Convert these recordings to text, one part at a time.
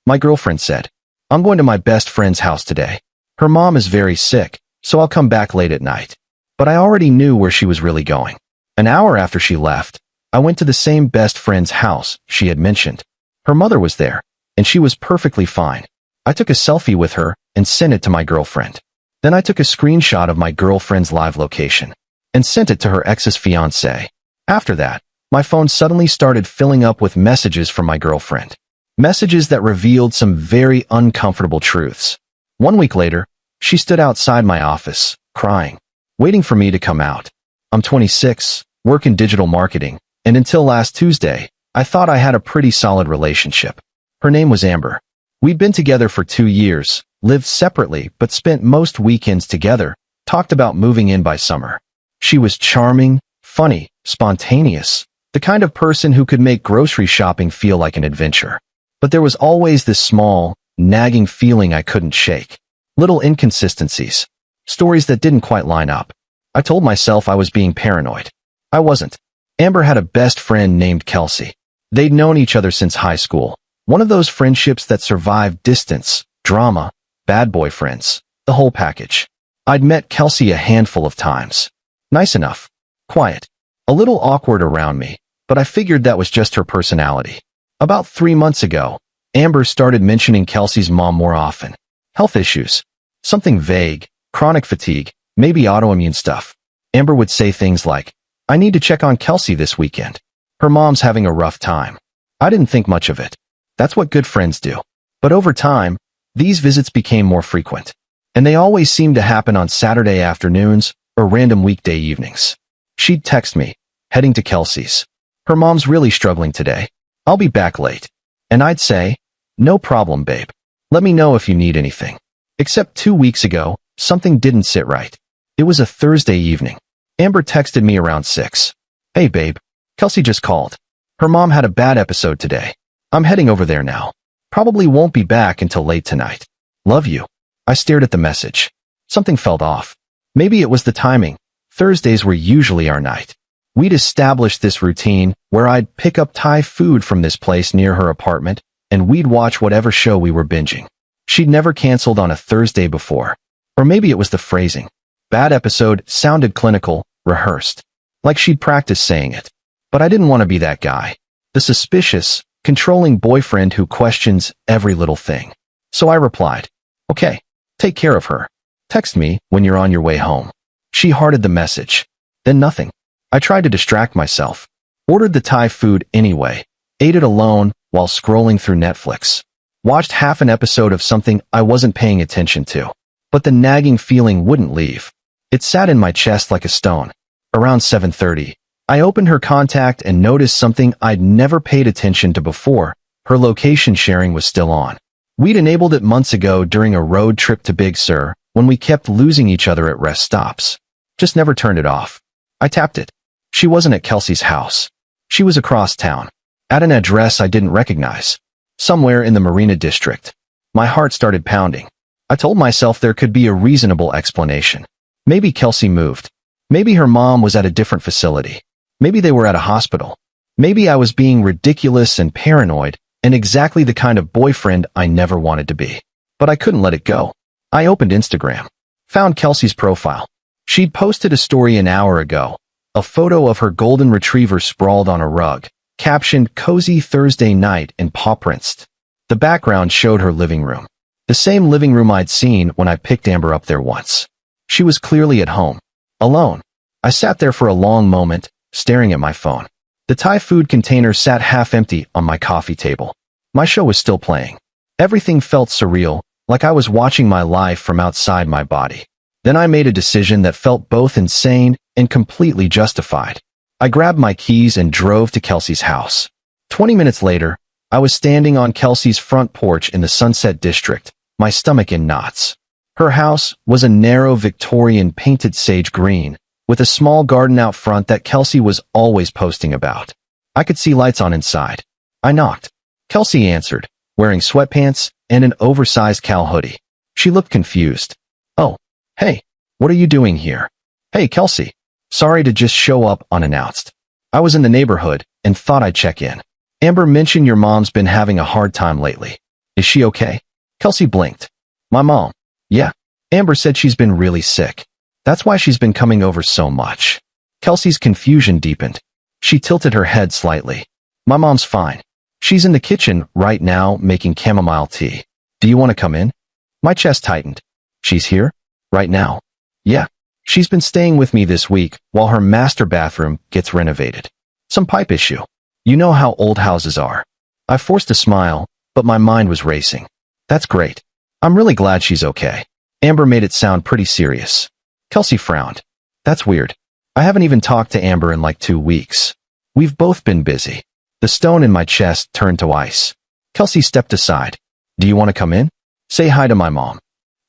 My girlfriend said, "I'm going to my best friend's house today. Her mom is very sick, so I'll come back late at night." But I already knew where she was really going. An hour after she left, I went to the same best friend's house she had mentioned. Her mother was there, and she was perfectly fine. I took a selfie with her and sent it to my girlfriend. Then I took a screenshot of my girlfriend's live location and sent it to her ex's fiancé. After that, my phone suddenly started filling up with messages from my girlfriend. Messages that revealed some very uncomfortable truths. 1 week later, she stood outside my office, crying, waiting for me to come out. I'm 26, work in digital marketing, and until last Tuesday, I thought I had a pretty solid relationship. Her name was Amber. We'd been together for 2 years, lived separately but spent most weekends together, talked about moving in by summer. She was charming, funny, spontaneous, the kind of person who could make grocery shopping feel like an adventure. But there was always this small, nagging feeling I couldn't shake. Little inconsistencies. Stories that didn't quite line up. I told myself I was being paranoid. I wasn't. Amber had a best friend named Qley. They'd known each other since high school. One of those friendships that survive distance, drama, bad boyfriends, the whole package. I'd met Qley a handful of times. Nice enough. Quiet. A little awkward around me, but I figured that was just her personality. About 3 months ago, Amber started mentioning Qley's mom more often. Health issues. Something vague, chronic fatigue, maybe autoimmune stuff. Amber would say things like, "I need to check on Qley this weekend. Her mom's having a rough time." I didn't think much of it. That's what good friends do. But over time, these visits became more frequent. And they always seemed to happen on Saturday afternoons or random weekday evenings. She'd text me, heading to Qley's. "Her mom's really struggling today. I'll be back late." And I'd say, "No problem, babe. Let me know if you need anything." Except 2 weeks ago, something didn't sit right. It was a Thursday evening. Amber texted me around 6. "Hey, babe. Qley just called. Her mom had a bad episode today. I'm heading over there now. Probably won't be back until late tonight. Love you." I stared at the message. Something felt off. Maybe it was the timing. Thursdays were usually our night. We'd established this routine where I'd pick up Thai food from this place near her apartment, and we'd watch whatever show we were binging. She'd never canceled on a Thursday before. Or maybe it was the phrasing. Bad episode sounded clinical, rehearsed. Like she'd practiced saying it. But I didn't want to be that guy. The suspicious, controlling boyfriend who questions every little thing. So I replied, "Okay, take care of her. Text me when you're on your way home." She hearted the message. Then nothing. I tried to distract myself. Ordered the Thai food anyway. Ate it alone while scrolling through Netflix. Watched half an episode of something I wasn't paying attention to. But the nagging feeling wouldn't leave. It sat in my chest like a stone. Around 7:30, I opened her contact and noticed something I'd never paid attention to before. Her location sharing was still on. We'd enabled it months ago during a road trip to Big Sur when we kept losing each other at rest stops. Just never turned it off. I tapped it. She wasn't at Qley's house. She was across town. At an address I didn't recognize. Somewhere in the Marina District. My heart started pounding. I told myself there could be a reasonable explanation. Maybe Qley moved. Maybe her mom was at a different facility. Maybe they were at a hospital. Maybe I was being ridiculous and paranoid, and exactly the kind of boyfriend I never wanted to be. But I couldn't let it go. I opened Instagram. Found Qley's profile. She'd posted a story an hour ago. A photo of her golden retriever sprawled on a rug, captioned "Cozy Thursday Night" in paw prints. The background showed her living room. The same living room I'd seen when I picked Amber up there once. She was clearly at home. Alone. I sat there for a long moment, staring at my phone. The Thai food container sat half empty on my coffee table. My show was still playing. Everything felt surreal, like I was watching my life from outside my body. Then I made a decision that felt both insane and completely justified. I grabbed my keys and drove to Qley's house. 20 minutes later, I was standing on Qley's front porch in the Sunset District, my stomach in knots. Her house was a narrow Victorian painted sage green, with a small garden out front that Qley was always posting about. I could see lights on inside. I knocked. Qley answered, wearing sweatpants and an oversized cowl hoodie. She looked confused. "Oh, hey, what are you doing here?" "Hey, Qley. Sorry to just show up unannounced. I was in the neighborhood and thought I'd check in. Amber mentioned your mom's been having a hard time lately. Is she okay? Qley blinked. My mom. Yeah. Amber said she's been really sick. That's why she's been coming over so much. Qley's confusion deepened. She tilted her head slightly. My mom's fine. She's in the kitchen right now making chamomile tea. Do you want to come in? My chest tightened. She's here? Right now? Yeah. She's been staying with me this week while her master bathroom gets renovated. Some pipe issue. You know how old houses are. I forced a smile, but my mind was racing. That's great. I'm really glad she's okay. Amber made it sound pretty serious. Qley frowned. That's weird. I haven't even talked to Amber in like 2 weeks. We've both been busy. The stone in my chest turned to ice. Qley stepped aside. Do you want to come in? Say hi to my mom.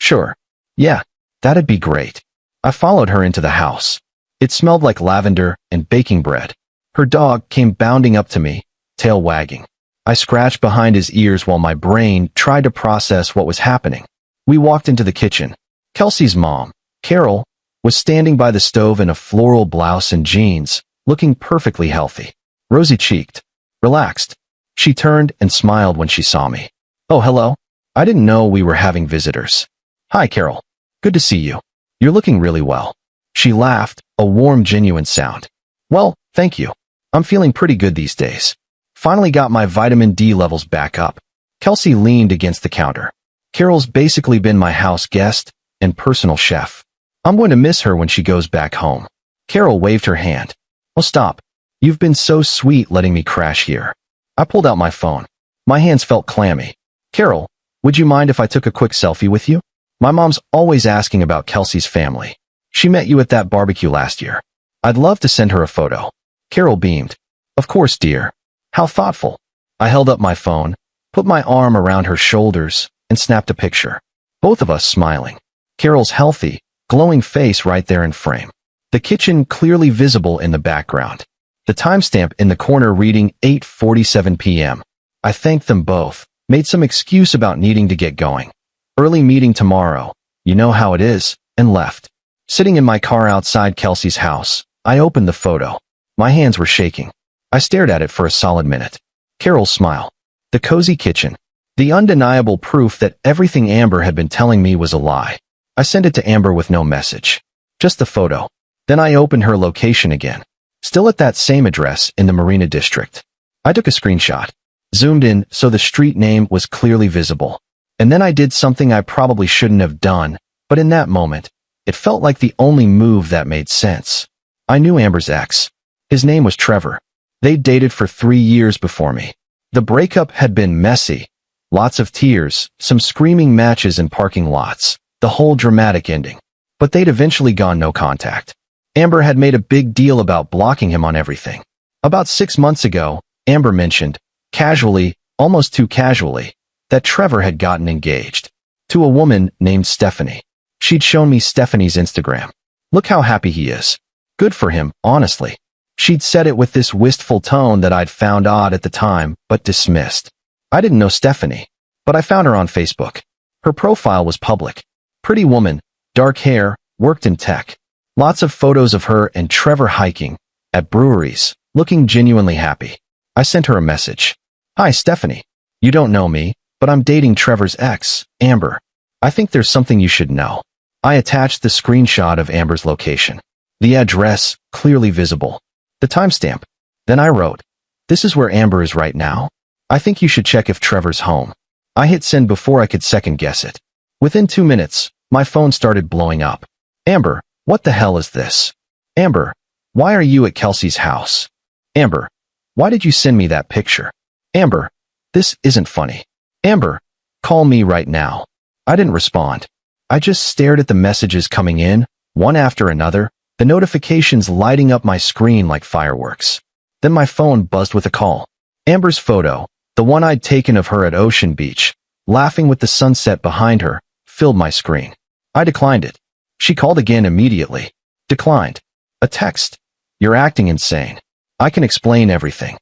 Sure. Yeah, that'd be great. I followed her into the house. It smelled like lavender and baking bread. Her dog came bounding up to me, tail wagging. I scratched behind his ears while my brain tried to process what was happening. We walked into the kitchen. Qley's mom, Carol, was standing by the stove in a floral blouse and jeans, looking perfectly healthy. Rosy-cheeked. Relaxed. She turned and smiled when she saw me. Oh, hello. I didn't know we were having visitors. Hi, Carol. Good to see you. You're looking really well. She laughed, a warm, genuine sound. Well, thank you. I'm feeling pretty good these days. Finally got my vitamin D levels back up. Qley leaned against the counter. Carol's basically been my house guest and personal chef. I'm going to miss her when she goes back home. Carol waved her hand. Oh, stop. You've been so sweet letting me crash here. I pulled out my phone. My hands felt clammy. Carol, would you mind if I took a quick selfie with you? My mom's always asking about Qley's family. She met you at that barbecue last year. I'd love to send her a photo. Carol beamed. Of course, dear. How thoughtful. I held up my phone, put my arm around her shoulders, and snapped a picture. Both of us smiling. Carol's healthy, glowing face right there in frame. The kitchen clearly visible in the background. The timestamp in the corner reading 8:47 p.m. I thanked them both, made some excuse about needing to get going. Early meeting tomorrow, you know how it is, and left. Sitting in my car outside Qley's house, I opened the photo. My hands were shaking. I stared at it for a solid minute. Carol's smile. The cozy kitchen. The undeniable proof that everything Amber had been telling me was a lie. I sent it to Amber with no message. Just the photo. Then I opened her location again. Still at that same address in the Marina District. I took a screenshot. Zoomed in so the street name was clearly visible. And then I did something I probably shouldn't have done, but in that moment, it felt like the only move that made sense. I knew Amber's ex. His name was Trevor. They'd dated for 3 years before me. The breakup had been messy. Lots of tears, some screaming matches in parking lots, the whole dramatic ending. But they'd eventually gone no contact. Amber had made a big deal about blocking him on everything. About 6 months ago, Amber mentioned, casually, almost too casually, that Trevor had gotten engaged to a woman named Stephanie. She'd shown me Stephanie's Instagram. Look how happy he is. Good for him, honestly. She'd said it with this wistful tone that I'd found odd at the time, but dismissed. I didn't know Stephanie, but I found her on Facebook. Her profile was public. Pretty woman, dark hair, worked in tech. Lots of photos of her and Trevor hiking, at breweries, looking genuinely happy. I sent her a message. Hi, Stephanie. You don't know me, but I'm dating Trevor's ex, Amber. I think there's something you should know. I attached the screenshot of Amber's location. The address, clearly visible. The timestamp. Then I wrote, this is where Amber is right now. I think you should check if Trevor's home. I hit send before I could second guess it. Within 2 minutes, my phone started blowing up. Amber, what the hell is this? Amber, why are you at Qley's house? Amber, why did you send me that picture? Amber, this isn't funny. Amber, call me right now. I didn't respond. I just stared at the messages coming in, one after another, the notifications lighting up my screen like fireworks. Then my phone buzzed with a call. Amber's photo, the one I'd taken of her at Ocean Beach, laughing with the sunset behind her, filled my screen. I declined it. She called again immediately. Declined. A text. You're acting insane. I can explain everything.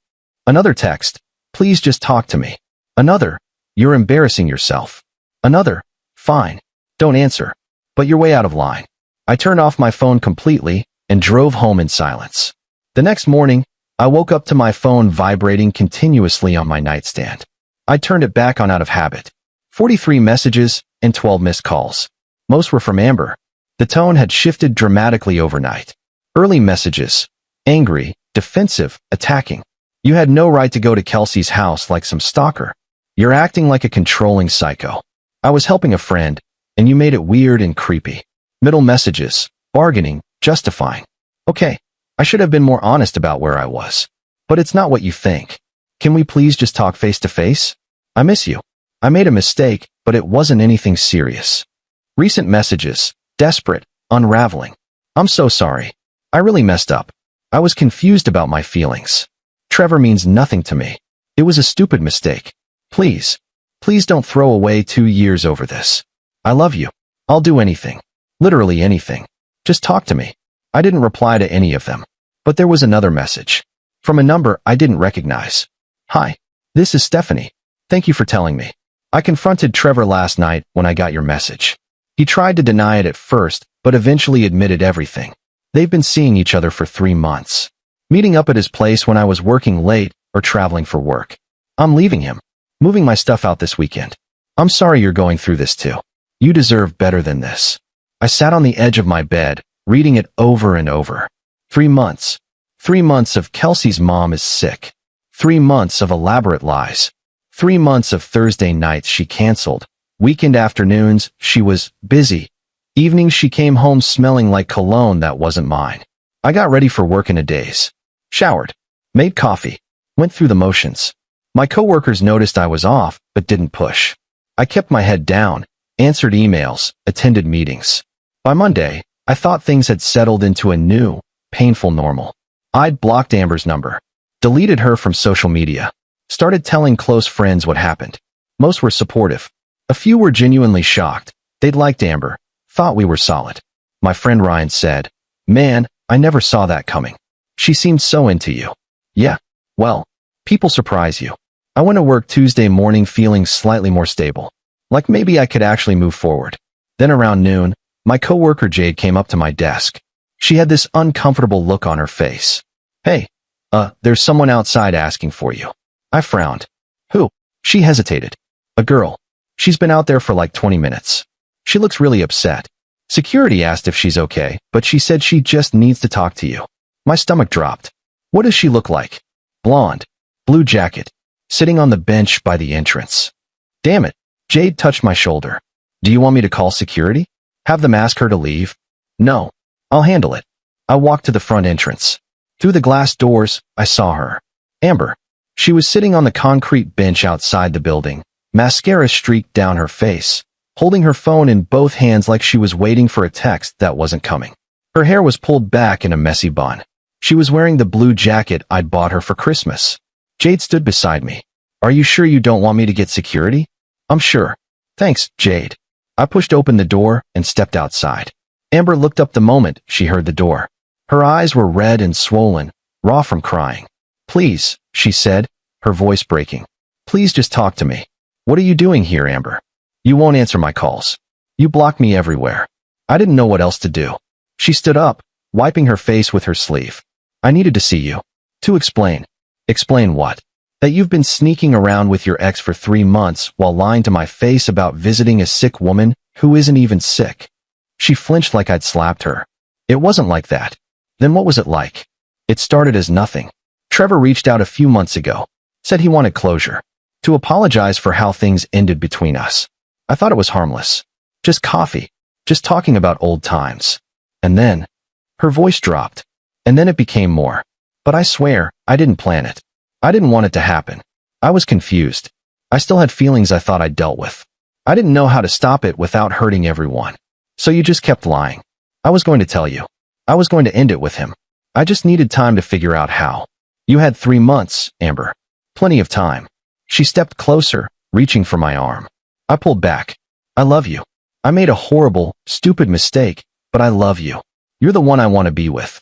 Another text. Please just talk to me. Another. You're embarrassing yourself. Another. Fine. Don't answer. But you're way out of line. I turned off my phone completely and drove home in silence. The next morning, I woke up to my phone vibrating continuously on my nightstand. I turned it back on out of habit. 43 messages and 12 missed calls. Most were from Amber. The tone had shifted dramatically overnight. Early messages. Angry, defensive, attacking. You had no right to go to Kelsey's house like some stalker. You're acting like a controlling psycho. I was helping a friend, and you made it weird and creepy. Middle messages. Bargaining, justifying. Okay, I should have been more honest about where I was. But it's not what you think. Can we please just talk face to face? I miss you. I made a mistake, but it wasn't anything serious. Recent messages. Desperate, unraveling. I'm so sorry. I really messed up. I was confused about my feelings. Trevor means nothing to me. It was a stupid mistake. Please, please don't throw away 2 years over this. I love you. I'll do anything. Literally anything. Just talk to me. I didn't reply to any of them. But there was another message. From a number I didn't recognize. Hi, this is Stephanie. Thank you for telling me. I confronted Trevor last night when I got your message. He tried to deny it at first, but eventually admitted everything. They've been seeing each other for 3 months. Meeting up at his place when I was working late or traveling for work. I'm leaving him. Moving my stuff out this weekend. I'm sorry you're going through this too. You deserve better than this. I sat on the edge of my bed, reading it over and over. 3 months. 3 months of Kelsey's mom is sick. 3 months of elaborate lies. 3 months of Thursday nights she canceled. Weekend afternoons, she was busy. Evenings she came home smelling like cologne that wasn't mine. I got ready for work in a daze. Showered. Made coffee. Went through the motions. My coworkers noticed I was off, but didn't push. I kept my head down, answered emails, attended meetings. By Monday, I thought things had settled into a new, painful normal. I'd blocked Amber's number. Deleted her from social media. Started telling close friends what happened. Most were supportive. A few were genuinely shocked. They'd liked Amber. Thought we were solid. My friend Ryan said, "Man, I never saw that coming. She seemed so into you." Yeah, well, people surprise you. I went to work Tuesday morning feeling slightly more stable. Like maybe I could actually move forward. Then around noon, my coworker Jade came up to my desk. She had this uncomfortable look on her face. "Hey, there's someone outside asking for you." I frowned. "Who?" She hesitated. "A girl. She's been out there for like 20 minutes. She looks really upset." Security asked if she's okay, but she said she just needs to talk to you. My stomach dropped. What does she look like? Blonde. Blue jacket. Sitting on the bench by the entrance. Damn it. Jade touched my shoulder. "Do you want me to call security? Have them ask her to leave?" "No. I'll handle it." I walked to the front entrance. Through the glass doors, I saw her. Amber. She was sitting on the concrete bench outside the building. Mascara streaked down her face, holding her phone in both hands like she was waiting for a text that wasn't coming. Her hair was pulled back in a messy bun. She was wearing the blue jacket I'd bought her for Christmas. Jade stood beside me. "Are you sure you don't want me to get security?" "I'm sure." "Thanks, Jade." I pushed open the door and stepped outside. Amber looked up the moment she heard the door. Her eyes were red and swollen, raw from crying. "Please," she said, her voice breaking. "Please just talk to me." "What are you doing here, Amber? You won't answer my calls. You block me everywhere." I didn't know what else to do. She stood up, wiping her face with her sleeve. "I needed to see you. To explain." "Explain what?" "That you've been sneaking around with your ex for 3 months while lying to my face about visiting a sick woman who isn't even sick." She flinched like I'd slapped her. "It wasn't like that." "Then what was it like?" "It started as nothing. Trevor reached out a few months ago. Said he wanted closure. To apologize for how things ended between us. I thought it was harmless. Just coffee. Just talking about old times. And then..." Her voice dropped. "And then it became more. But I swear, I didn't plan it. I didn't want it to happen. I was confused. I still had feelings I thought I'd dealt with. I didn't know how to stop it without hurting everyone. So you just kept lying. I was going to tell you. I was going to end it with him. I just needed time to figure out how. You had 3 months, Amber. Plenty of time." She stepped closer, reaching for my arm. I pulled back. "I love you. I made a horrible, stupid mistake, but I love you. You're the one I want to be with.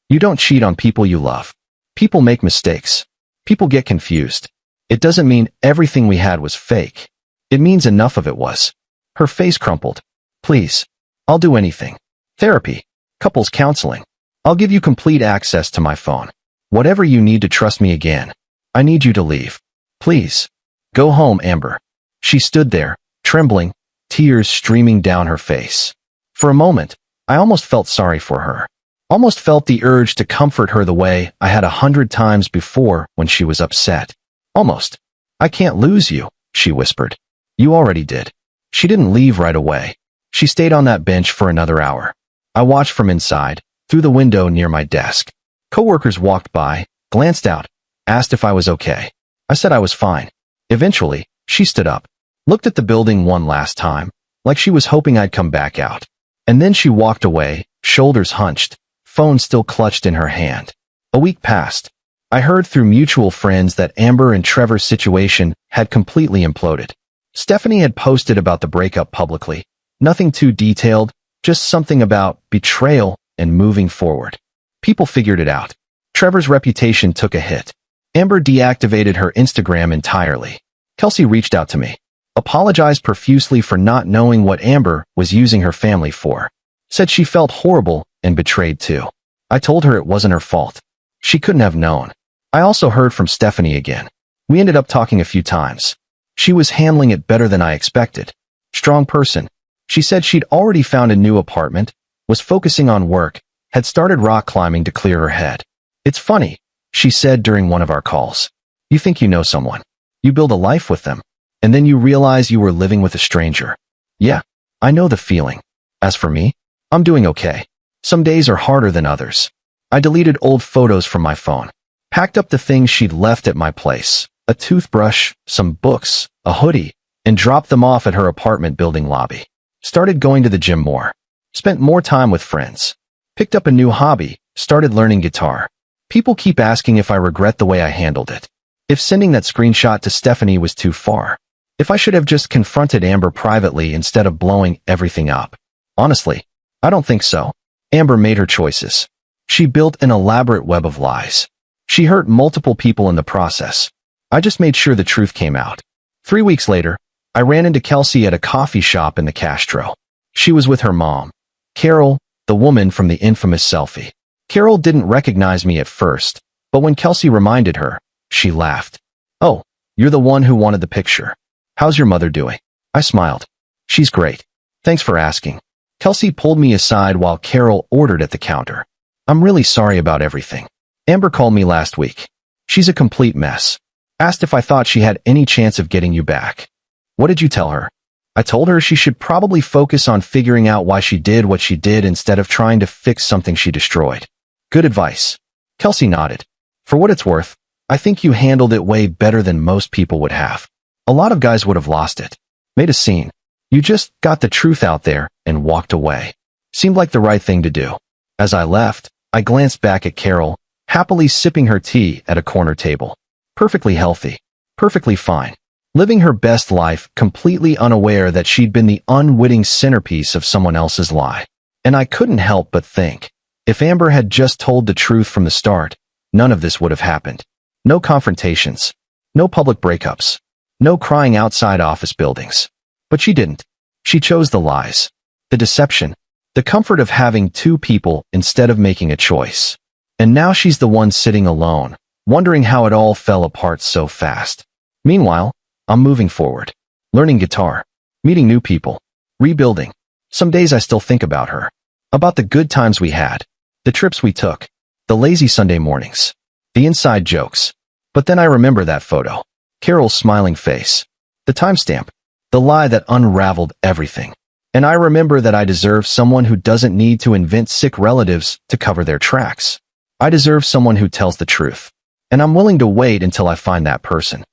You don't cheat on people you love. People make mistakes. People get confused. It doesn't mean everything we had was fake. It means enough of it was." Her face crumpled. "Please. I'll do anything. Therapy. Couples counseling. I'll give you complete access to my phone. Whatever you need to trust me again. I need you to leave. Please." Go home, Amber. She stood there, trembling, tears streaming down her face. For a moment, I almost felt sorry for her. Almost felt the urge to comfort her the way I had 100 times before when she was upset. Almost. I can't lose you, she whispered. You already did. She didn't leave right away. She stayed on that bench for another hour. I watched from inside, through the window near my desk. Coworkers walked by, glanced out, asked if I was okay. I said I was fine. Eventually, she stood up, looked at the building one last time, like she was hoping I'd come back out. And then she walked away, shoulders hunched, phone still clutched in her hand. A week passed. I heard through mutual friends that Amber and Trevor's situation had completely imploded. Stephanie had posted about the breakup publicly. Nothing too detailed, just something about betrayal and moving forward. People figured it out. Trevor's reputation took a hit. Amber deactivated her Instagram entirely. Qley reached out to me, apologized profusely for not knowing what Amber was using her family for. Said she felt horrible and betrayed too. I told her it wasn't her fault. She couldn't have known. I also heard from Stephanie again. We ended up talking a few times. She was handling it better than I expected. Strong person. She said she'd already found a new apartment, was focusing on work, had started rock climbing to clear her head. It's funny, she said during one of our calls. You think you know someone. You build a life with them, and then you realize you were living with a stranger. Yeah, I know the feeling. As for me, I'm doing okay. Some days are harder than others. I deleted old photos from my phone, packed up the things she'd left at my place, a toothbrush, some books, a hoodie, and dropped them off at her apartment building lobby. Started going to the gym more. Spent more time with friends. Picked up a new hobby, started learning guitar. People keep asking if I regret the way I handled it. If sending that screenshot to Stephanie was too far. If I should have just confronted Amber privately instead of blowing everything up. Honestly, I don't think so. Amber made her choices. She built an elaborate web of lies. She hurt multiple people in the process. I just made sure the truth came out. 3 weeks later, I ran into Qley at a coffee shop in the Castro. She was with her mom, Carol, the woman from the infamous selfie. Carol didn't recognize me at first, but when Qley reminded her, she laughed. Oh, you're the one who wanted the picture. How's your mother doing? I smiled. She's great. Thanks for asking. Qley pulled me aside while Carol ordered at the counter. I'm really sorry about everything. Amber called me last week. She's a complete mess. Asked if I thought she had any chance of getting you back. What did you tell her? I told her she should probably focus on figuring out why she did what she did instead of trying to fix something she destroyed. Good advice. Qley nodded. For what it's worth, I think you handled it way better than most people would have. A lot of guys would have lost it. Made a scene. You just got the truth out there and walked away. Seemed like the right thing to do. As I left, I glanced back at Carol, happily sipping her tea at a corner table. Perfectly healthy. Perfectly fine. Living her best life, completely unaware that she'd been the unwitting centerpiece of someone else's lie. And I couldn't help but think, if Amber had just told the truth from the start, none of this would have happened. No confrontations. No public breakups. No crying outside office buildings. But she didn't. She chose the lies. The deception. The comfort of having two people instead of making a choice. And now she's the one sitting alone, wondering how it all fell apart so fast. Meanwhile, I'm moving forward. Learning guitar. Meeting new people. Rebuilding. Some days I still think about her. About the good times we had. The trips we took. The lazy Sunday mornings. The inside jokes. But then I remember that photo. Carol's smiling face. The timestamp. The lie that unraveled everything. And I remember that I deserve someone who doesn't need to invent sick relatives to cover their tracks. I deserve someone who tells the truth. And I'm willing to wait until I find that person.